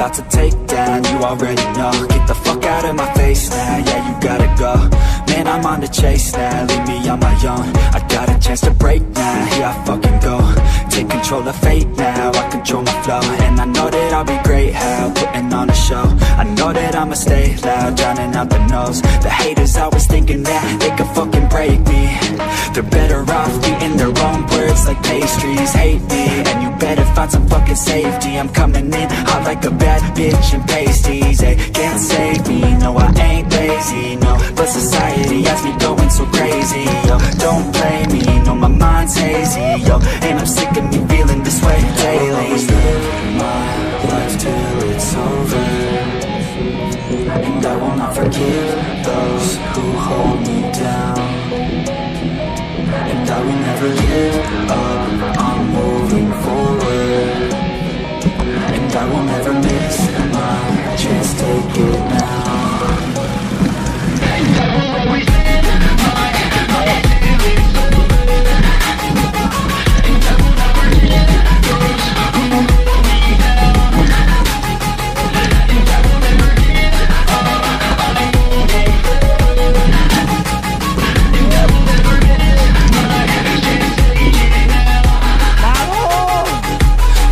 about to take down, you already know. Get the fuck out of my face now, yeah, you gotta go. Man, I'm on the chase now, leave me on my own. I got a chance to break now, here I fucking go. Take control of fate now, I control my flow. And I know that I'll be great, how, putting on a show. I know that I'ma stay loud, drowning out the noise. The haters always thinking that they could fucking break me. They're better off eating their own words like pastries. Hate me, and you better find some fucking safety. I'm coming in hot like a bad bitch and pasties. They can't save me, no I ain't lazy, no. But society has me going so crazy, yo. Don't blame me, no my mind's hazy, yo. And I'm sick of me feeling this way daily. I'll always live my life till it's over, and I will not forgive those who hold me down. And I will never give up, I'm moving forward. And I will never miss my chance, take it now. And I will always live my life till it's over, and I will never forgive those who hold me down. And I will never give up, I'm moving forward. And I will never miss my chance, take it now.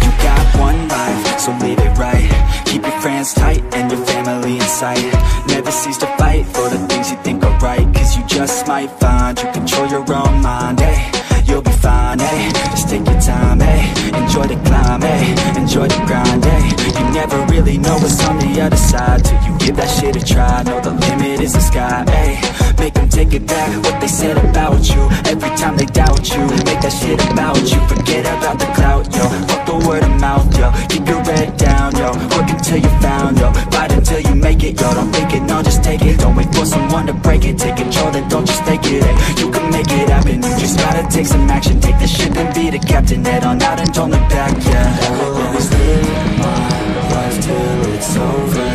You got one life, so live it right. Keep your friends tight and your family in sight. Never cease to fight for the things you think are right, cause you just might find you control your own mind, eh? You'll be fine, eh? Just take your time, eh? Enjoy the climb, eh? Enjoy the grind, eh? You never really know what's on the other side till you give that shit a try. Know the limit is the sky, eh? Make them take it back, what they said about you. Every time they doubt you, make that shit about you. Forget about the clout, yo. Fuck the word of mouth, yo. Keep your head down, yo. Work until you're found, yo. Fight until you make it, yo. Don't think it, no, just take it. Don't wait for someone to break it. Take control, then don't just take it, eh? You can make it happen, you just gotta take some action. Take the ship and be the captain. Head on out and don't look back, yeah. I will always live my life till it's over,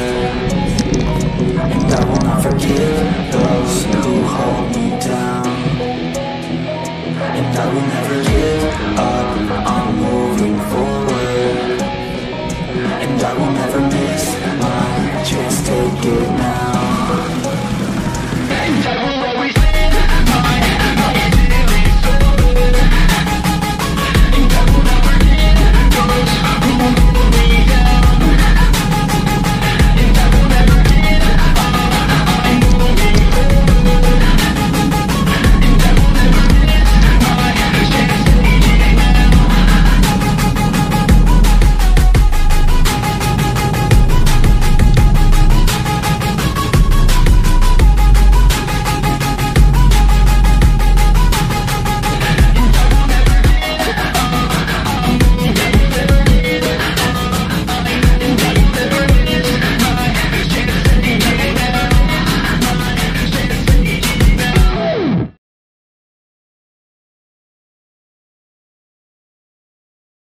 and I will not forgive those who hold me